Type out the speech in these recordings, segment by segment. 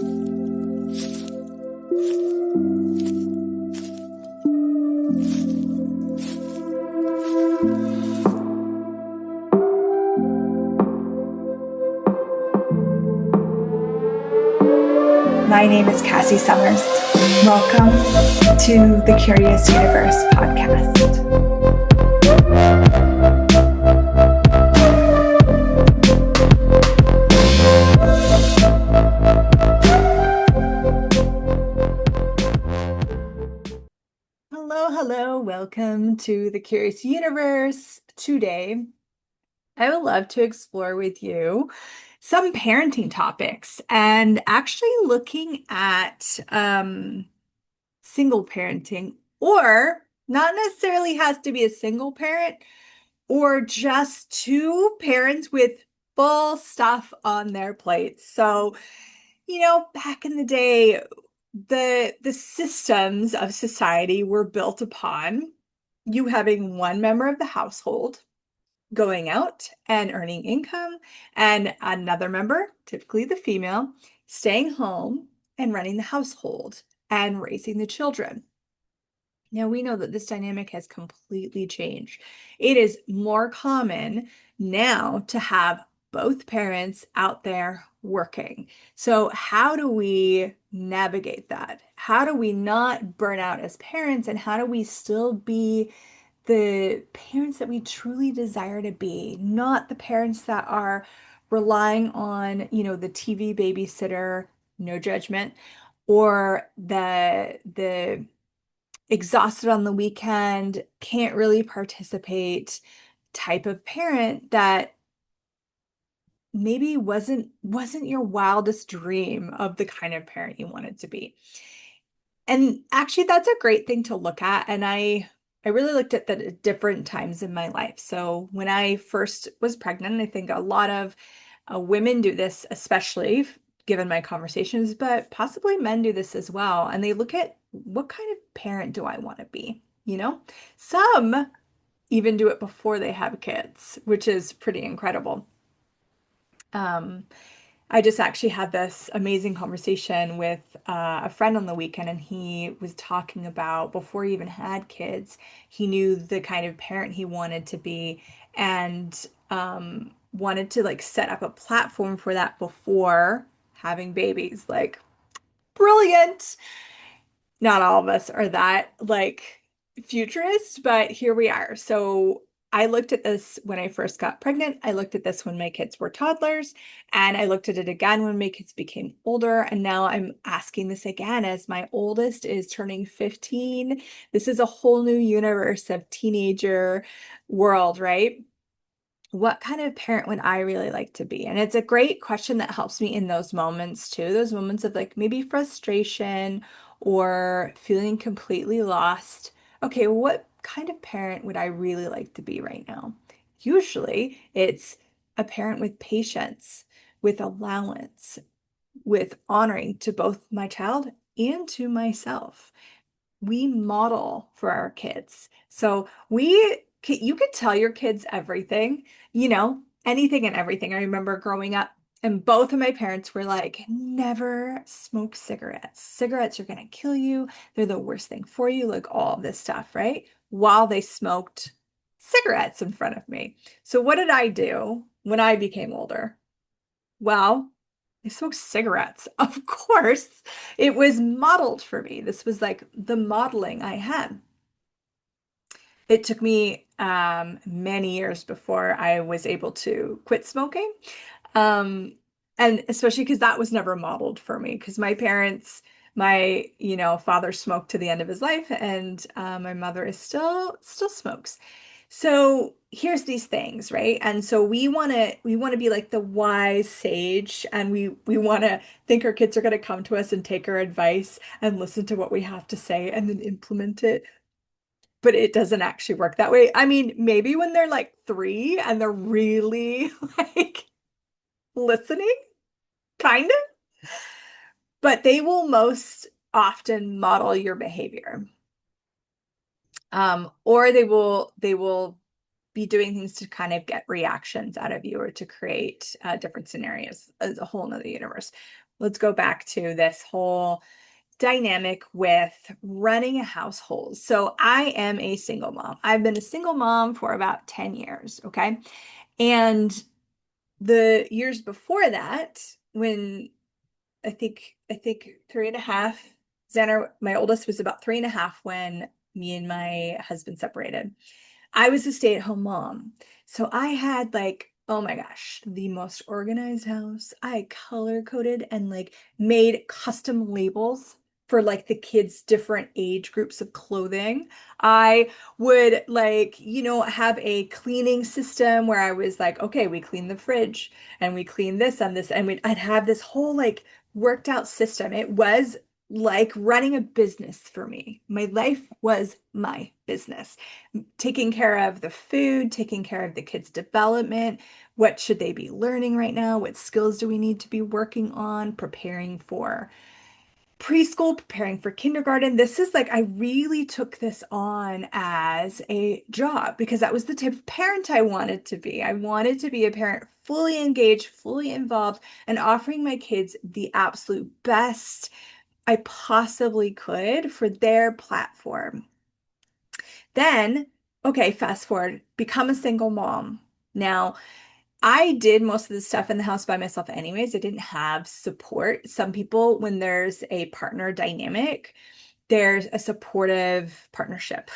My name is Cassy Summers. Welcome to the Curious Universe podcast. Hello. Welcome to the Curious Universe. Today, I would love to explore with you some parenting topics and actually looking at single parenting, or not necessarily has to be a single parent, or just two parents with full stuff on their plates. So, back in the day, the systems of society were built upon you having one member of the household going out and earning income, and another member, typically the female, staying home and running the household and raising the children. Now, we know that this dynamic has completely changed. It is more common now to have both parents out there working. So how do we navigate that? How do we not burn out as parents, and how do we still be the parents that we truly desire to be, not the parents that are relying on, the TV babysitter, no judgment, or the exhausted on the weekend, can't really participate type of parent that maybe wasn't your wildest dream of the kind of parent you wanted to be. And actually, that's a great thing to look at. And I really looked at that at different times in my life. So when I first was pregnant, I think a lot of women do this, especially given my conversations, but possibly men do this as well. And they look at, what kind of parent do I want to be? Some even do it before they have kids, which is pretty incredible. I just actually had this amazing conversation with a friend on the weekend, and he was talking about, before he even had kids, he knew the kind of parent he wanted to be, and wanted to set up a platform for that before having babies. Brilliant. Not all of us are that futurist, but here we are. So I looked at this when I first got pregnant. I looked at this when my kids were toddlers, and I looked at it again when my kids became older. And now I'm asking this again as my oldest is turning 15. This is a whole new universe of teenager world, right? What kind of parent would I really like to be? And it's a great question that helps me in those moments too, those moments of maybe frustration or feeling completely lost. Okay, what kind of parent would I really like to be right now? Usually it's a parent with patience, with allowance, with honoring to both my child and to myself. We model for our kids. So you could tell your kids everything, anything and everything. I remember growing up, and both of my parents were like, never smoke cigarettes. Cigarettes are going to kill you. They're the worst thing for you, all of this stuff, right? While they smoked cigarettes in front of me. So what did I do when I became older? Well, I smoked cigarettes. Of course, it was modeled for me. This was the modeling I had. It took me many years before I was able to quit smoking. Um, and especially because that was never modeled for me, because my parents, my, father smoked to the end of his life, and my mother is still smokes. So here's these things, right? And so we want to be like the wise sage, and we want to think our kids are going to come to us and take our advice and listen to what we have to say and then implement it. But it doesn't actually work that way. I mean, maybe when they're 3 and they're really listening, kind of, but they will most often model your behavior. Or they will be doing things to kind of get reactions out of you, or to create different scenarios. As a whole nother universe. let's go back to this whole dynamic with running a household. So I am a single mom. I've been a single mom for about 10 years, okay? And the years before that, when I think 3.5, Xander, my oldest, was about 3.5 when me and my husband separated. I was a stay-at-home mom. So I had like, oh my gosh, the most organized house. I color coded and like made custom labels for like the kids' different age groups of clothing. I would like, have a cleaning system where I was like, okay, we clean the fridge and we clean this and this, and I'd have this whole like worked out system. It was like running a business for me. My life was my business, taking care of the food, taking care of the kids' development. What should they be learning right now? What skills do we need to be working on? Preparing for preschool, preparing for kindergarten. This is like, I really took this on as a job because that was the type of parent I wanted to be. I wanted to be a parent fully engaged, fully involved, and offering my kids the absolute best I possibly could for their platform. Then, okay, fast forward, become a single mom. Now, I did most of the stuff in the house by myself anyways. I didn't have support. Some people, when there's a partner dynamic, there's a supportive partnership.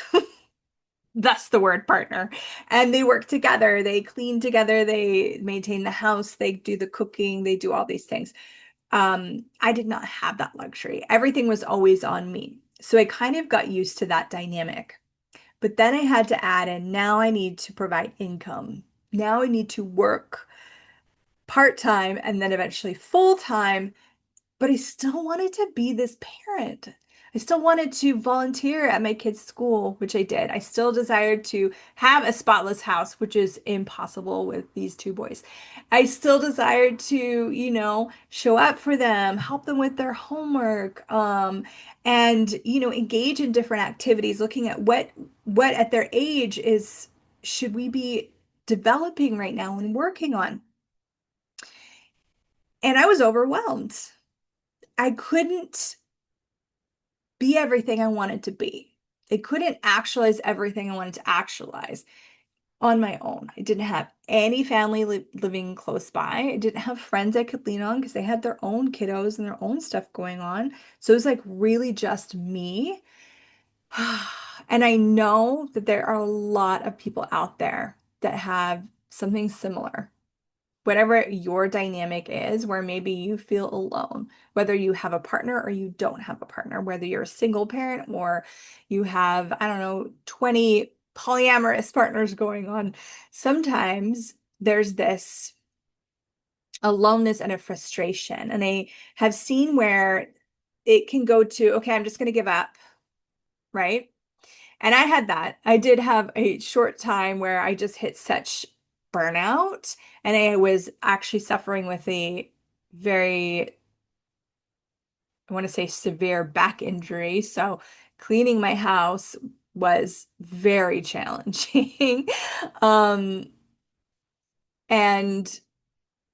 That's the word partner. And they work together, they clean together, they maintain the house, they do the cooking, they do all these things. I did not have that luxury. Everything was always on me. So I kind of got used to that dynamic. But then I had to add in, now I need to provide income. Now I need to work part-time and then eventually full-time, but I still wanted to be this parent. I still wanted to volunteer at my kids' school, which I did. I still desired to have a spotless house, which is impossible with these two boys. I still desired to, show up for them, help them with their homework, and, engage in different activities, looking at what at their age is should we be developing right now and working on. And I was overwhelmed. I couldn't be everything I wanted to be. I couldn't actualize everything I wanted to actualize on my own. I didn't have any family living close by. I didn't have friends I could lean on because they had their own kiddos and their own stuff going on. So it was like really just me. And I know that there are a lot of people out there that have something similar, whatever your dynamic is, where maybe you feel alone, whether you have a partner or you don't have a partner, whether you're a single parent or you have, I don't know, 20 polyamorous partners going on. Sometimes there's this aloneness and a frustration. And I have seen where it can go to, okay, I'm just going to give up, right? And I had that. I did have a short time where I just hit such burnout, and I was actually suffering with a very, I want to say, severe back injury. So cleaning my house was very challenging. Um, and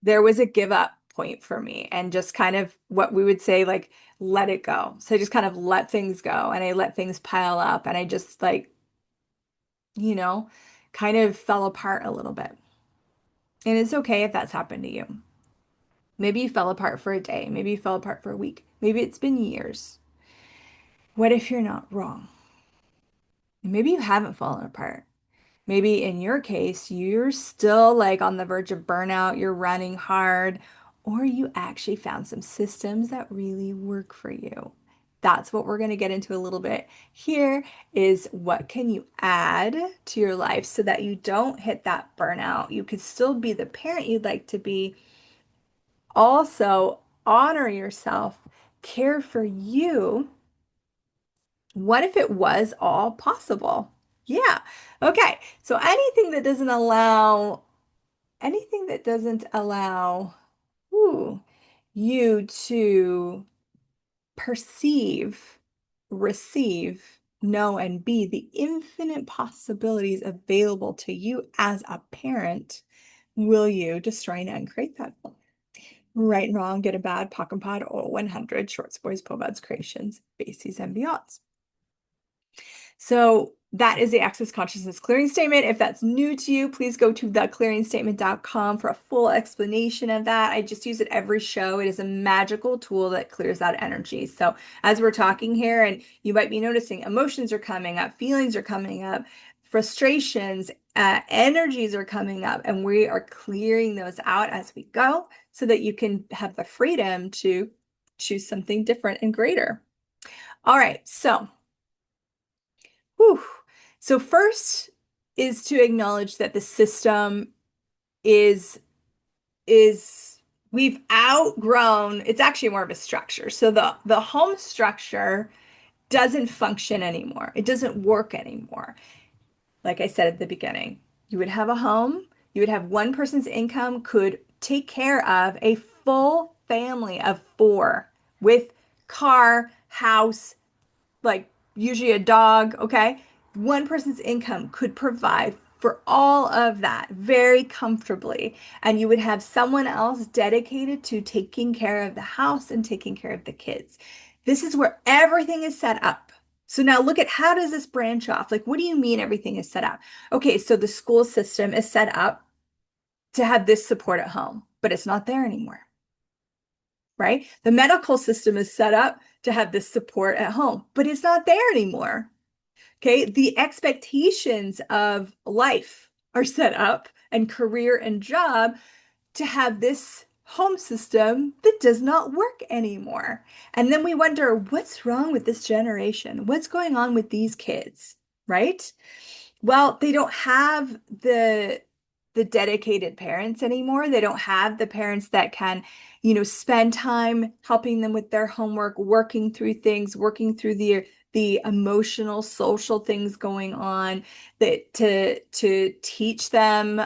there was a give up point for me, and just kind of what we would say, like, let it go. So I just kind of let things go, and I let things pile up, and I just like, you know, kind of fell apart a little bit. And it's okay if that's happened to you. Maybe you fell apart for a day. Maybe you fell apart for a week. Maybe it's been years. What if you're not wrong? And maybe you haven't fallen apart. Maybe in your case, you're still like on the verge of burnout, you're running hard, or you actually found some systems that really work for you. That's what we're going to get into a little bit here is what can you add to your life so that you don't hit that burnout. You could still be the parent you'd like to be, also honor yourself, care for you. What if it was all possible? Yeah. Okay. So anything that doesn't allow ooh, you to perceive, receive, know, and be the infinite possibilities available to you as a parent, will you destroy and create that? Right and wrong, good and bad, POC and pod, all 100, shorts, boys, povads, creations, bases, and beyonds. So that is the Access Consciousness Clearing Statement. If that's new to you, please go to theclearingstatement.com for a full explanation of that. I just use it every show. It is a magical tool that clears out energy. So as we're talking here, and you might be noticing emotions are coming up, feelings are coming up, frustrations, energies are coming up, and we are clearing those out as we go so that you can have the freedom to choose something different and greater. All right, so whew. So first is to acknowledge that the system is is we've outgrown, it's actually more of a structure. So the home structure doesn't function anymore. It doesn't work anymore. Like I said at the beginning, you would have a home, you would have one person's income could take care of a full family of four with car, house, like usually a dog, okay? One person's income could provide for all of that very comfortably. And you would have someone else dedicated to taking care of the house and taking care of the kids. This is where everything is set up. So now look at how does this branch off? Like, what do you mean everything is set up? Okay, so the school system is set up to have this support at home, but it's not there anymore, right? The medical system is set up to have this support at home, but it's not there anymore. Okay. The expectations of life are set up and career and job to have this home system that does not work anymore. And then we wonder, what's wrong with this generation? What's going on with these kids? Right? Well, they don't have the dedicated parents anymore. They don't have the parents that can, spend time helping them with their homework, working through things, working through the emotional, social things going on that to teach them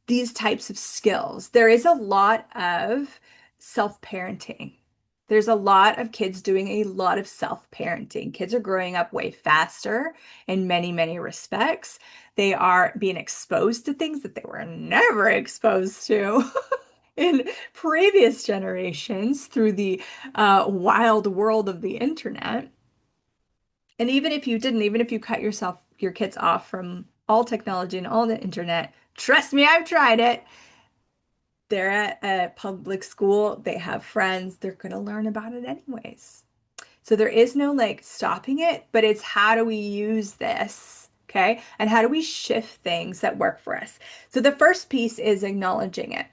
these types of skills. There is a lot of self-parenting. There's a lot of kids doing a lot of self-parenting. Kids are growing up way faster in many, many respects. They are being exposed to things that they were never exposed to in previous generations through the wild world of the internet. And even if you didn't, even if you cut your kids off from all technology and all the internet, trust me, I've tried it. They're at a public school, they have friends, they're going to learn about it anyways. So there is no like stopping it, but it's how do we use this? Okay. And how do we shift things that work for us? So the first piece is acknowledging it.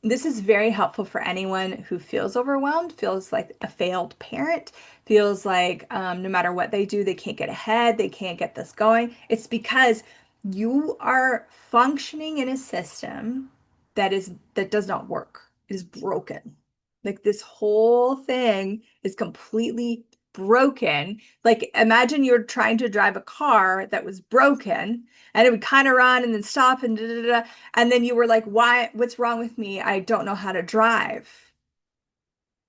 This is very helpful for anyone who feels overwhelmed, feels like a failed parent, feels like no matter what they do, they can't get ahead, they can't get this going. It's because you are functioning in a system that does not work. It is broken. Like this whole thing is completely broken. Like imagine you're trying to drive a car that was broken and it would kind of run and then stop and da, da, da, da. And then you were like, why, what's wrong with me? I don't know how to drive.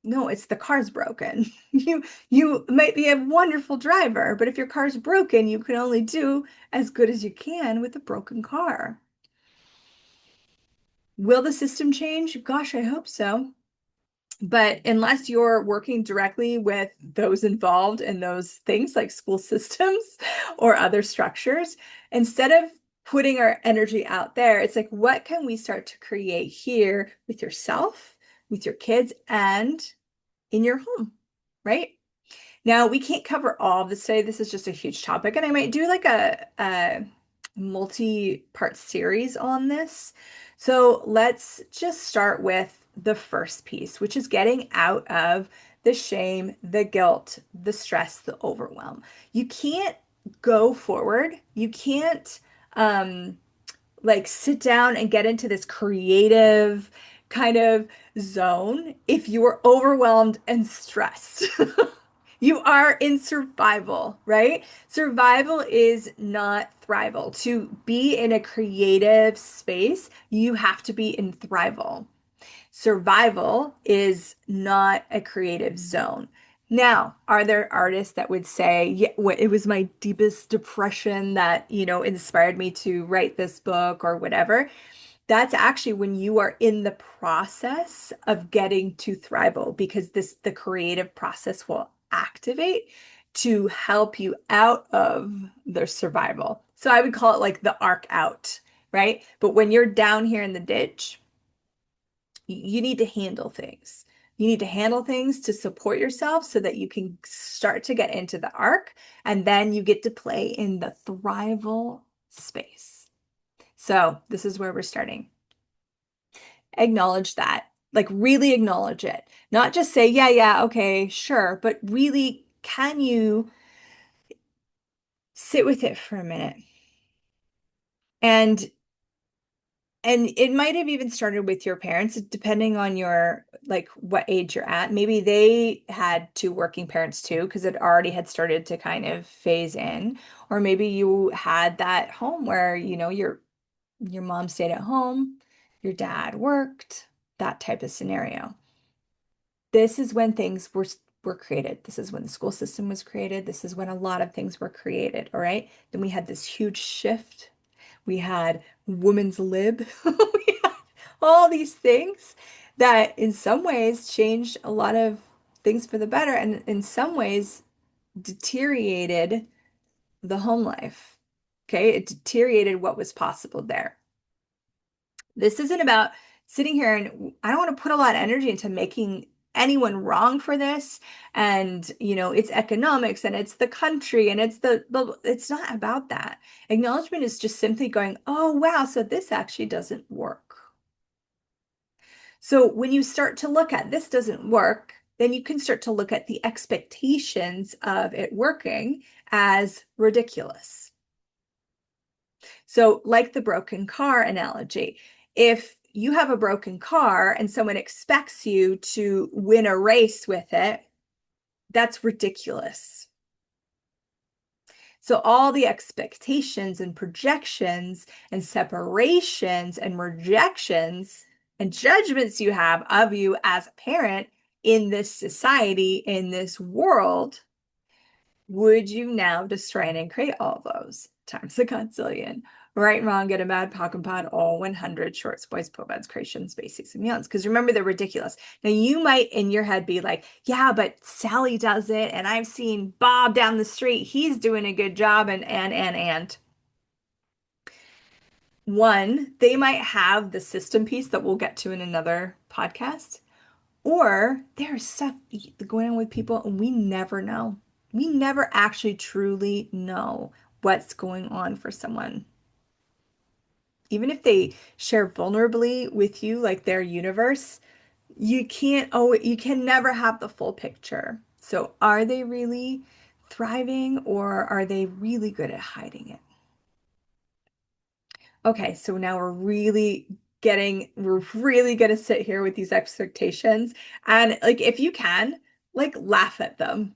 No, it's the car's broken. You might be a wonderful driver, but if your car's broken, you can only do as good as you can with a broken car. Will the system change? Gosh, I hope so. But unless you're working directly with those involved in those things like school systems or other structures, instead of putting our energy out there, it's like, what can we start to create here with yourself, with your kids, and in your home, right? Now, we can't cover all of this today. This is just a huge topic, and I might do like a multi-part series on this. So let's just start with the first piece, which is getting out of the shame, the guilt, the stress, the overwhelm. You can't go forward. You can't like sit down and get into this creative kind of zone if you are overwhelmed and stressed. You are in survival, right? Survival is not thrival. To be in a creative space, you have to be in thrival. Survival is not a creative zone. Now, are there artists that would say, yeah, it was my deepest depression that, inspired me to write this book or whatever? That's actually when you are in the process of getting to thrival, because the creative process will activate to help you out of the survival. So I would call it like the arc out, right? But when you're down here in the ditch, you need to handle things. You need to handle things to support yourself so that you can start to get into the arc, and then you get to play in the thrival space. So this is where we're starting. Acknowledge that. Like really acknowledge it. Not just say, yeah, yeah, okay, sure, but really, can you sit with it for a minute? And and it might have even started with your parents, depending on your like what age you're at. Maybe they had two working parents too, because it already had started to kind of phase in. Or maybe you had that home where, your mom stayed at home, your dad worked, that type of scenario. This is when things were created. This is when the school system was created. This is when a lot of things were created, all right? Then we had this huge shift. We had women's lib. We had all these things that in some ways changed a lot of things for the better, and in some ways deteriorated the home life. Okay, it deteriorated what was possible there. This isn't about sitting here, and I don't want to put a lot of energy into making anyone wrong for this. And, it's economics and it's the country and it's not about that. Acknowledgement is just simply going, oh, wow, so this actually doesn't work. So when you start to look at this doesn't work, then you can start to look at the expectations of it working as ridiculous. So, like the broken car analogy, if you have a broken car and someone expects you to win a race with it, that's ridiculous. So, all the expectations and projections and separations and rejections and judgments you have of you as a parent in this society, in this world, would you now destroy and create all those times a godzillion? Right, wrong, good and bad, POC and pod, all 100 shorts, boys, poems, creations, basics, and beyonds. Because remember, they're ridiculous. Now, you might in your head be like, yeah, but Sally does it, and I've seen Bob down the street. He's doing a good job, and. One, they might have the system piece that we'll get to in another podcast. Or there's stuff going on with people and we never know. We never actually truly know what's going on for someone. Even if they share vulnerably with you, like their universe, you can never have the full picture. So are they really thriving or are they really good at hiding it? Okay, so now we're really gonna sit here with these expectations and like if you can, like laugh at them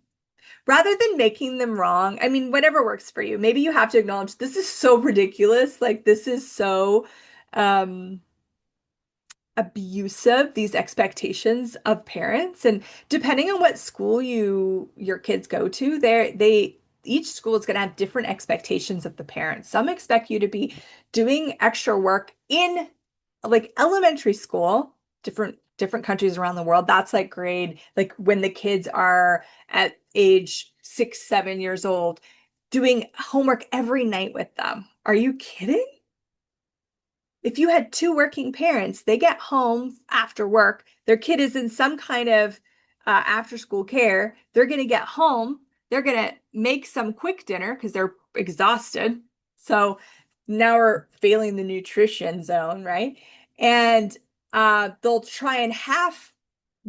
rather than making them wrong. I mean, whatever works for you. Maybe you have to acknowledge this is so ridiculous. Like this is so um abusive, these expectations of parents. And depending on what school your kids go to, they each school is going to have different expectations of the parents. Some expect you to be doing extra work in like elementary school, different countries around the world. That's like grade, like when the kids are at age 6, 7 years old, doing homework every night with them. Are you kidding? If you had two working parents, they get home after work, their kid is in some kind of after school care, they're going to get home, they're going to make some quick dinner because they're exhausted. So now we're failing the nutrition zone, right? And they'll try and half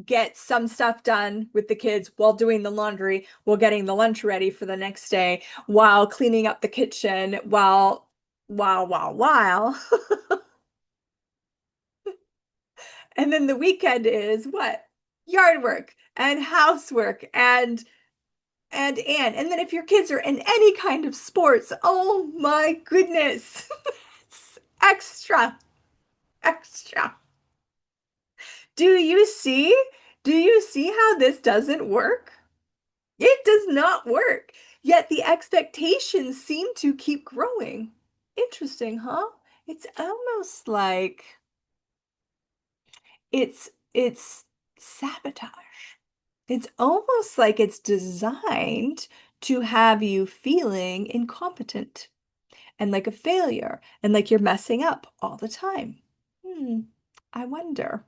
get some stuff done with the kids while doing the laundry, while getting the lunch ready for the next day, while cleaning up the kitchen, while. And then the weekend is what? Yard work and housework and then if your kids are in any kind of sports, oh my goodness. It's extra, extra. Do you see? Do you see how this doesn't work? It does not work. Yet the expectations seem to keep growing. Interesting, huh? It's almost like it's sabotage. It's almost like it's designed to have you feeling incompetent and like a failure and like you're messing up all the time. Hmm, I wonder.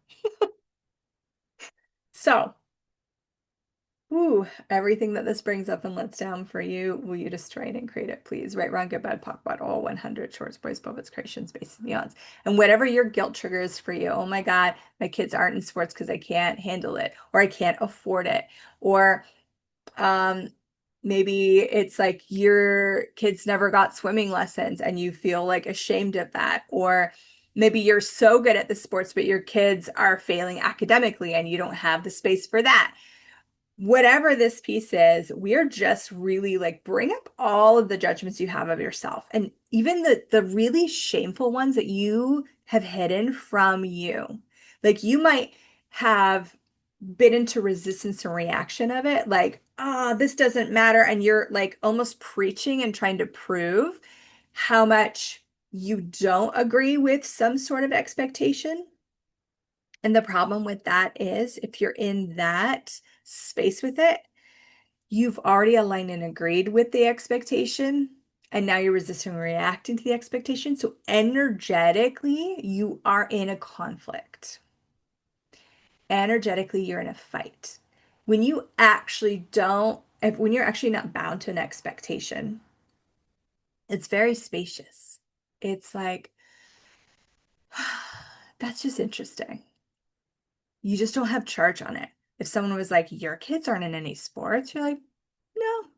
So, ooh, everything that this brings up and lets down for you, will you destroy it and create it, please? Right, wrong, good, bad, POC, bad, all 100 shorts, boys, bubbles, creations, spaces, beyonds. And whatever your guilt trigger is for you, oh my God, my kids aren't in sports because I can't handle it, or I can't afford it, or um, maybe it's like your kids never got swimming lessons and you feel like ashamed of that, or maybe you're so good at the sports, but your kids are failing academically and you don't have the space for that. Whatever this piece is, we're just really like bring up all of the judgments you have of yourself and even the really shameful ones that you have hidden from you. Like you might have been into resistance and reaction of it, like, oh, this doesn't matter. And you're like almost preaching and trying to prove how much you don't agree with some sort of expectation. And the problem with that is if you're in that space with it, you've already aligned and agreed with the expectation. And now you're resisting and reacting to the expectation. So energetically, you are in a conflict. Energetically, you're in a fight. When you actually don't, when you're actually not bound to an expectation, it's very spacious. It's like, that's just interesting. You just don't have charge on it. If someone was like, your kids aren't in any sports, you're like, no,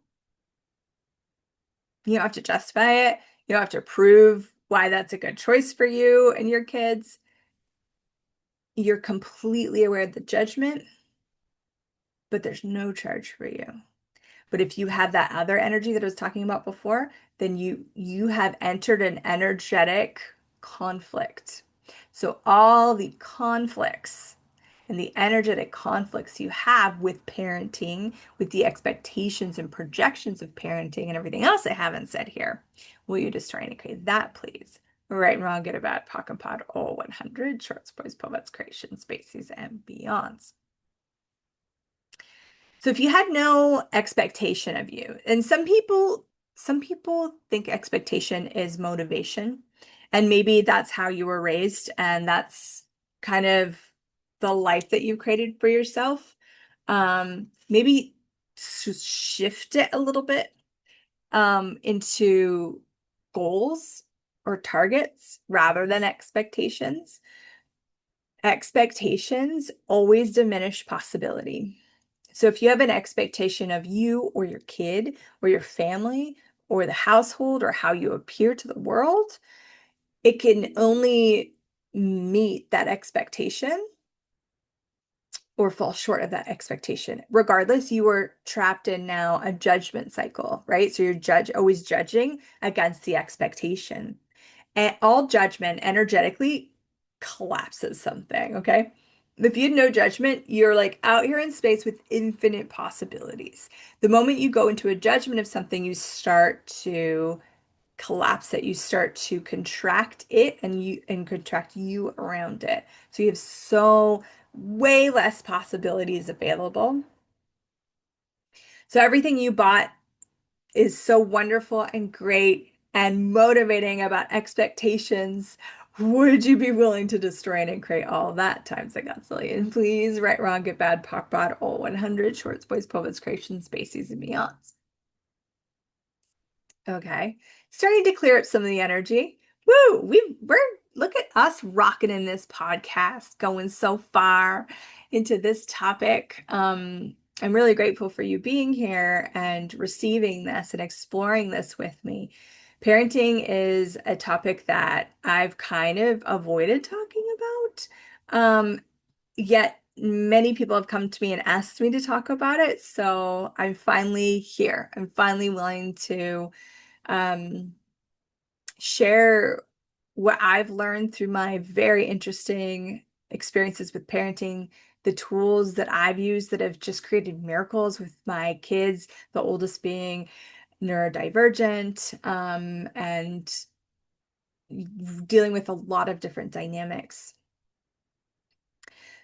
you don't have to justify it. You don't have to prove why that's a good choice for you and your kids. You're completely aware of the judgment, but there's no charge for you. But if you have that other energy that I was talking about before, then you have entered an energetic conflict. So all the conflicts and the energetic conflicts you have with parenting, with the expectations and projections of parenting and everything else I haven't said here, will you destroy and create that, please? Right, wrong, good or bad, POC and POD, all 100, shorts, boys, poets, creations, spaces, and beyonds. So if you had no expectation of you, and some people think expectation is motivation, and maybe that's how you were raised, and that's kind of the life that you've created for yourself. Maybe shift it a little bit into goals or targets rather than expectations. Expectations always diminish possibility. So if you have an expectation of you or your kid or your family or the household or how you appear to the world, it can only meet that expectation or fall short of that expectation. Regardless, you are trapped in now a judgment cycle, right? So you're always judging against the expectation. And all judgment energetically collapses something, okay? If you had no judgment, you're like out here in space with infinite possibilities. The moment you go into a judgment of something, you start to collapse it. You start to contract it and contract you around it. So you have so way less possibilities available. So everything you bought is so wonderful and great and motivating about expectations. Would you be willing to destroy and create all that times a gazillion? Please, right, wrong, good, bad, POC, bad, all 100, shorts, boys, poets, creations, spaces, and beyonds. Okay, starting to clear up some of the energy. Woo! We're look at us rocking in this podcast, going so far into this topic. I'm really grateful for you being here and receiving this and exploring this with me. Parenting is a topic that I've kind of avoided talking about. Yet many people have come to me and asked me to talk about it. So I'm finally here. I'm finally willing to um, share what I've learned through my very interesting experiences with parenting, the tools that I've used that have just created miracles with my kids, the oldest being neurodivergent, and dealing with a lot of different dynamics.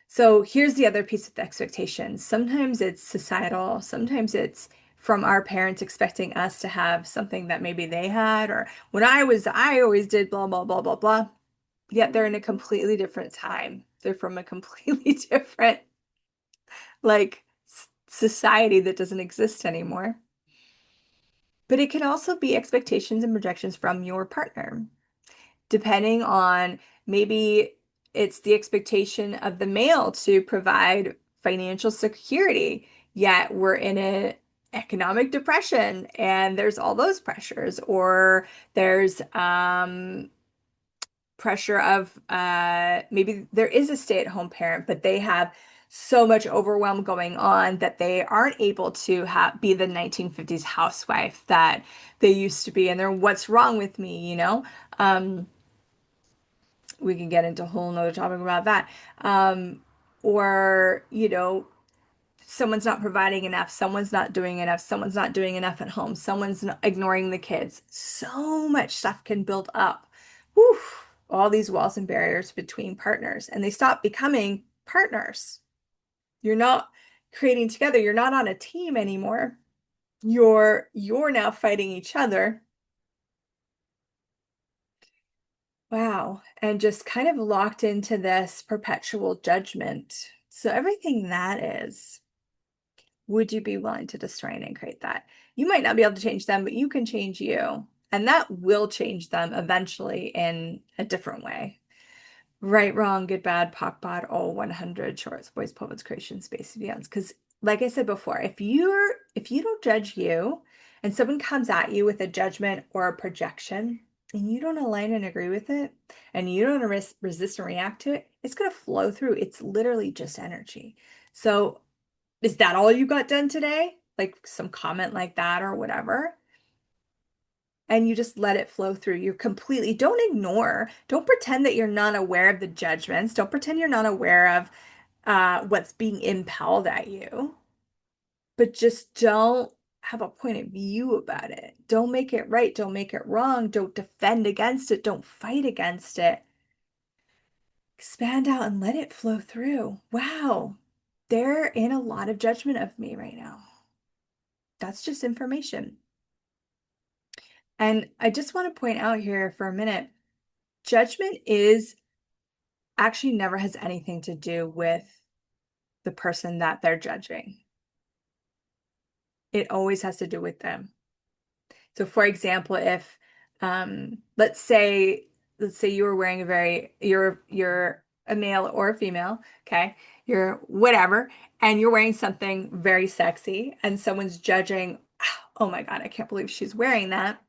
So here's the other piece of the expectations. Sometimes it's societal, sometimes it's from our parents expecting us to have something that maybe they had, or I always did blah, blah, blah, blah, blah. Yet they're in a completely different time. They're from a completely different, like, society that doesn't exist anymore. But it can also be expectations and projections from your partner, depending on maybe it's the expectation of the male to provide financial security, yet we're in an economic depression and there's all those pressures, or there's pressure of maybe there is a stay-at-home parent, but they have so much overwhelm going on that they aren't able to be the 1950s housewife that they used to be, and they're what's wrong with me, you know? Um, we can get into a whole nother topic about that. Um, or, you know, someone's not providing enough, someone's not doing enough, someone's not doing enough at home, ignoring the kids. So much stuff can build up. Whew, all these walls and barriers between partners, and they stop becoming partners. You're not creating together, you're not on a team anymore. You're now fighting each other. Wow. And just kind of locked into this perpetual judgment. So everything that is, would you be willing to destroy and create that? You might not be able to change them, but you can change you. And that will change them eventually in a different way. Right, wrong, good, bad, POC, bod, all 100 shorts, boys, poets, creation, space, beyonds. Because, like I said before, if you don't judge you, and someone comes at you with a judgment or a projection, and you don't align and agree with it, and you don't resist and react to it, it's going to flow through. It's literally just energy. So, is that all you got done today? Like some comment like that or whatever? And you just let it flow through. You're completely, don't ignore, don't pretend that you're not aware of the judgments. Don't pretend you're not aware of what's being impelled at you, but just don't have a point of view about it. Don't make it right. Don't make it wrong. Don't defend against it. Don't fight against it. Expand out and let it flow through. Wow, they're in a lot of judgment of me right now. That's just information. And I just want to point out here for a minute, judgment is actually never has anything to do with the person that they're judging. It always has to do with them. So for example, if let's say you were wearing you're a male or a female, okay? You're whatever, and you're wearing something very sexy, and someone's judging, oh my God, I can't believe she's wearing that.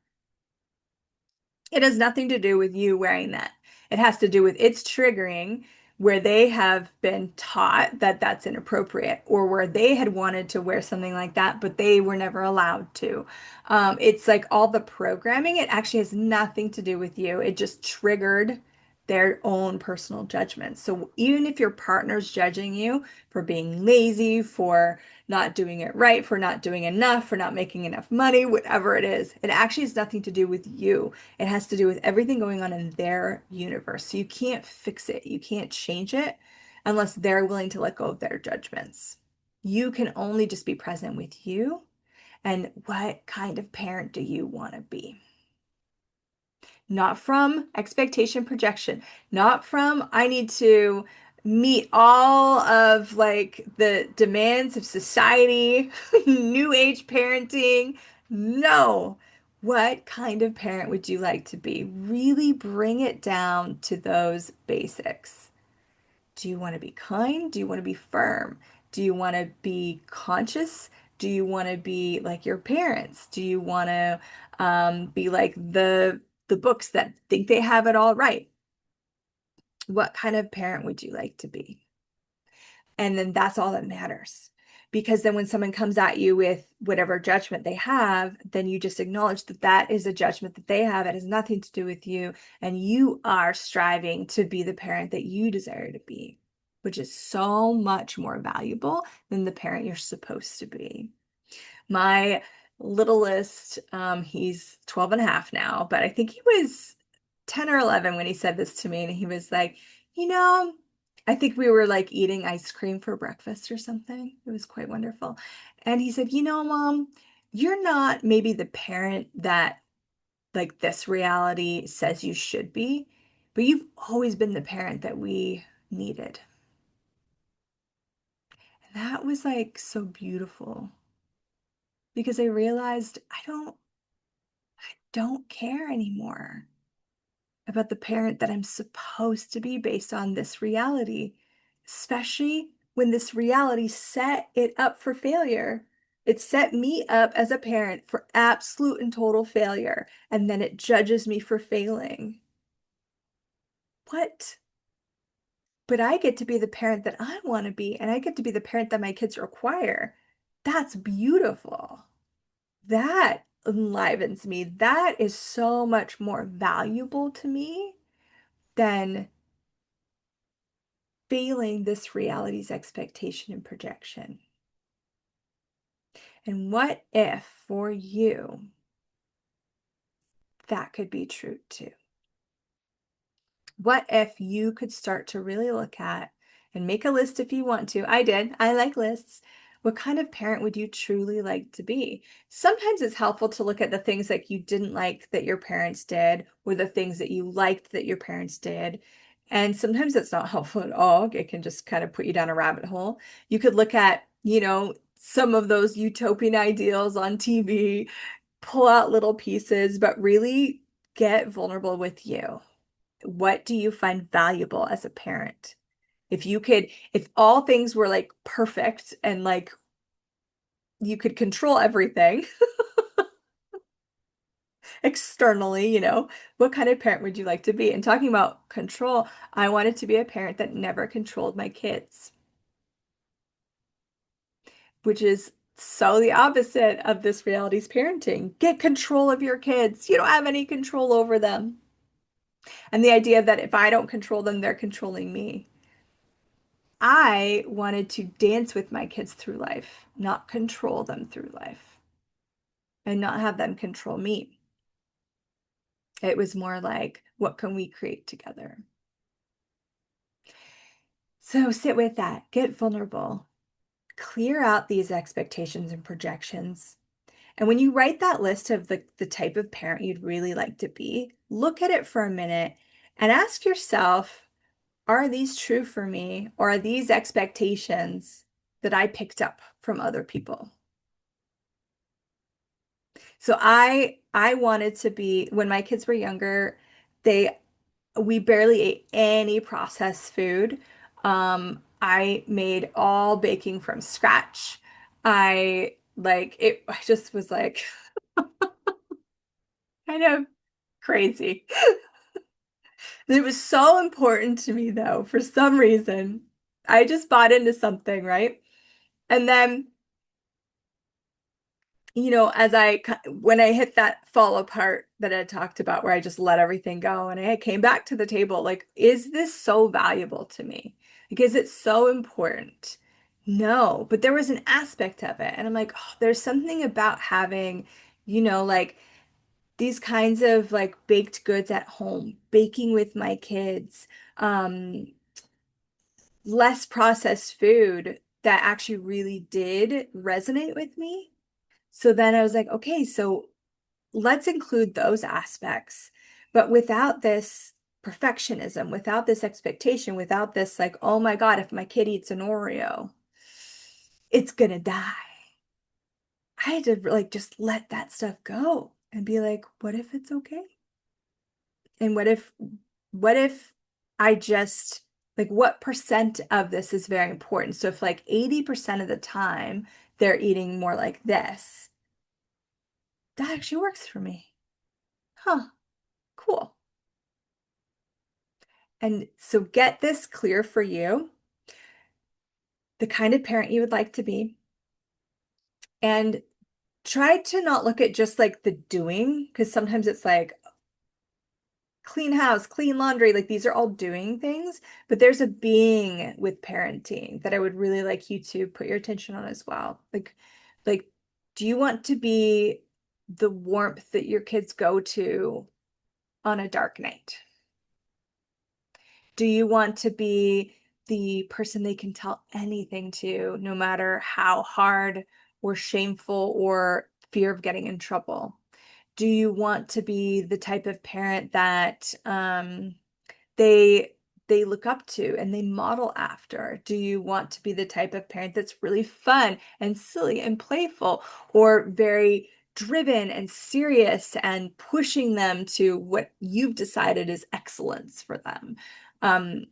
It has nothing to do with you wearing that. It has to do with it's triggering where they have been taught that that's inappropriate, or where they had wanted to wear something like that, but they were never allowed to. It's like all the programming, it actually has nothing to do with you. It just triggered their own personal judgment. So even if your partner's judging you for being lazy, for not doing it right, for not doing enough, for not making enough money, whatever it is, it actually has nothing to do with you. It has to do with everything going on in their universe. So you can't fix it. You can't change it unless they're willing to let go of their judgments. You can only just be present with you and what kind of parent do you want to be? Not from expectation projection, not from I need to meet all of like the demands of society, new age parenting. No. What kind of parent would you like to be? Really bring it down to those basics. Do you want to be kind? Do you want to be firm? Do you want to be conscious? Do you want to be like your parents? Do you want to be like the books that think they have it all right? What kind of parent would you like to be? And then that's all that matters. Because then when someone comes at you with whatever judgment they have, then you just acknowledge that that is a judgment that they have. It has nothing to do with you. And you are striving to be the parent that you desire to be, which is so much more valuable than the parent you're supposed to be. My littlest, he's 12 and a half now, but I think he was 10 or 11 when he said this to me, and he was like, you know, I think we were like eating ice cream for breakfast or something. It was quite wonderful. And he said, Mom, you're not maybe the parent that like this reality says you should be, but you've always been the parent that we needed." And that was like so beautiful because I realized I don't care anymore about the parent that I'm supposed to be based on this reality, especially when this reality set it up for failure. It set me up as a parent for absolute and total failure, and then it judges me for failing. What? But I get to be the parent that I want to be, and I get to be the parent that my kids require. That's beautiful. That enlivens me. That is so much more valuable to me than failing this reality's expectation and projection. And what if for you that could be true too? What if you could start to really look at and make a list if you want to? I did. I like lists. What kind of parent would you truly like to be? Sometimes it's helpful to look at the things like you didn't like that your parents did, or the things that you liked that your parents did. And sometimes it's not helpful at all. It can just kind of put you down a rabbit hole. You could look at, some of those utopian ideals on TV, pull out little pieces, but really get vulnerable with you. What do you find valuable as a parent? If all things were like perfect and like you could control everything externally, what kind of parent would you like to be? And talking about control, I wanted to be a parent that never controlled my kids, which is so the opposite of this reality's parenting. Get control of your kids. You don't have any control over them. And the idea that if I don't control them, they're controlling me. I wanted to dance with my kids through life, not control them through life, and not have them control me. It was more like, what can we create together? So sit with that, get vulnerable, clear out these expectations and projections. And when you write that list of the type of parent you'd really like to be, look at it for a minute and ask yourself, are these true for me, or are these expectations that I picked up from other people? So I wanted to be, when my kids were younger, they we barely ate any processed food. I made all baking from scratch. I just was like kind of crazy. It was so important to me though, for some reason. I just bought into something, right? And then when I hit that fall apart that I talked about, where I just let everything go and I came back to the table, like, is this so valuable to me? Like, is it so important? No, but there was an aspect of it. And I'm like, oh, there's something about having, like these kinds of like baked goods at home, baking with my kids, um, less processed food that actually really did resonate with me. So then I was like, okay, so let's include those aspects, but without this perfectionism, without this expectation, without this like, oh my God, if my kid eats an Oreo, it's gonna die. I had to like just let that stuff go and be like, what if it's okay? And what if I just like what percent of this is very important? So if like 80% of the time they're eating more like this, that actually works for me. Huh, cool. And so get this clear for you, the kind of parent you would like to be, and try to not look at just like the doing, because sometimes it's like clean house, clean laundry, like these are all doing things, but there's a being with parenting that I would really like you to put your attention on as well. Like, do you want to be the warmth that your kids go to on a dark night? Do you want to be the person they can tell anything to, no matter how hard or shameful or fear of getting in trouble? Do you want to be the type of parent that they they look up to and they model after? Do you want to be the type of parent that's really fun and silly and playful, or very driven and serious and pushing them to what you've decided is excellence for them? Um,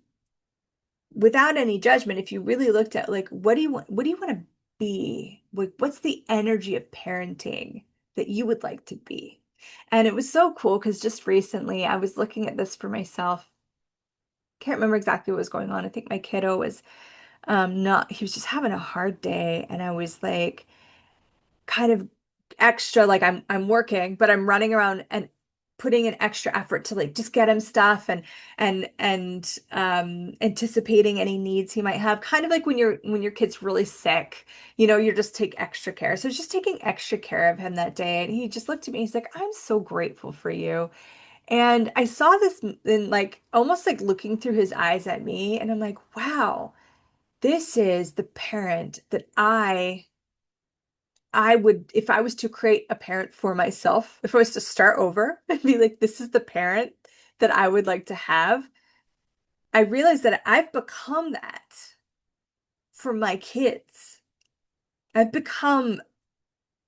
Without any judgment, if you really looked at like, what do you want to be? Like, what's the energy of parenting that you would like to be? And it was so cool because just recently I was looking at this for myself. Can't remember exactly what was going on. I think my kiddo was not, he was just having a hard day, and I was like kind of extra, like I'm working, but I'm running around and putting in extra effort to like just get him stuff and anticipating any needs he might have. Kind of like when your kid's really sick, you just take extra care. So just taking extra care of him that day. And he just looked at me, he's like, I'm so grateful for you. And I saw this in like almost like looking through his eyes at me, and I'm like, wow, this is the parent that I would, if I was to create a parent for myself, if I was to start over and be like, this is the parent that I would like to have. I realized that I've become that for my kids. I've become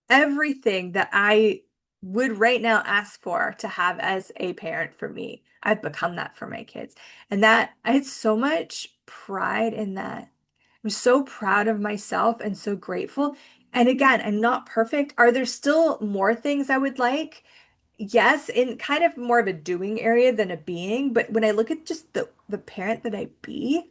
everything that I would right now ask for to have as a parent for me. I've become that for my kids. And that I had so much pride in that. I'm so proud of myself and so grateful. And again, I'm not perfect. Are there still more things I would like? Yes, in kind of more of a doing area than a being. But when I look at just the parent that I be,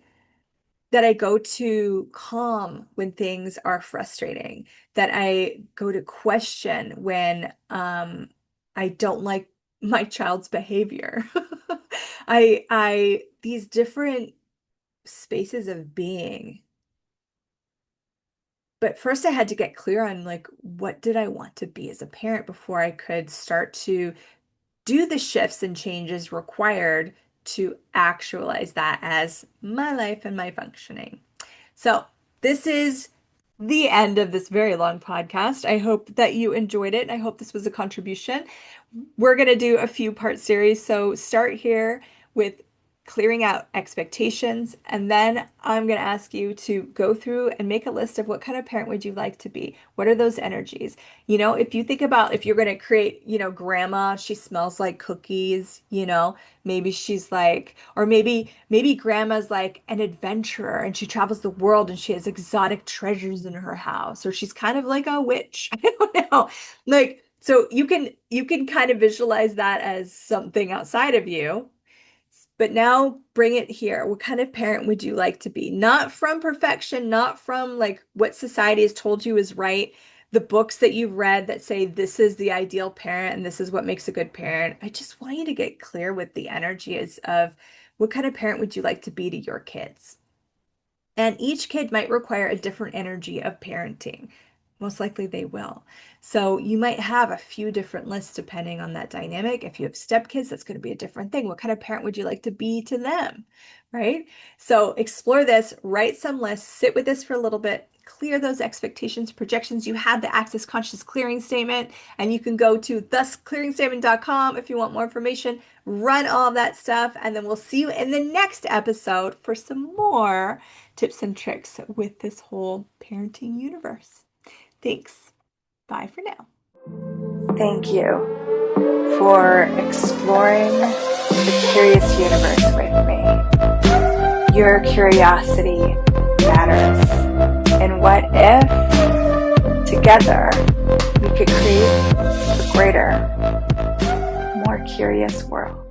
that I go to calm when things are frustrating, that I go to question when I don't like my child's behavior. I these different spaces of being. But first I had to get clear on like what did I want to be as a parent before I could start to do the shifts and changes required to actualize that as my life and my functioning. So, this is the end of this very long podcast. I hope that you enjoyed it. I hope this was a contribution. We're going to do a few part series. So, start here with clearing out expectations, and then I'm going to ask you to go through and make a list of what kind of parent would you like to be? What are those energies? If you think about if you're going to create, grandma, she smells like cookies, maybe she's like, or maybe grandma's like an adventurer and she travels the world and she has exotic treasures in her house, or she's kind of like a witch. I don't know. Like, so you can kind of visualize that as something outside of you. But now bring it here. What kind of parent would you like to be? Not from perfection, not from like what society has told you is right, the books that you've read that say this is the ideal parent and this is what makes a good parent. I just want you to get clear with the energy of what kind of parent would you like to be to your kids? And each kid might require a different energy of parenting. Most likely they will. So you might have a few different lists depending on that dynamic. If you have stepkids, that's going to be a different thing. What kind of parent would you like to be to them? Right? So explore this, write some lists, sit with this for a little bit, clear those expectations, projections. You have the Access Conscious Clearing Statement, and you can go to thusclearingstatement.com if you want more information. Run all of that stuff, and then we'll see you in the next episode for some more tips and tricks with this whole parenting universe. Thanks. Bye for now. Thank you for exploring the curious universe with me. Your curiosity matters. And what if together we could create a greater, more curious world?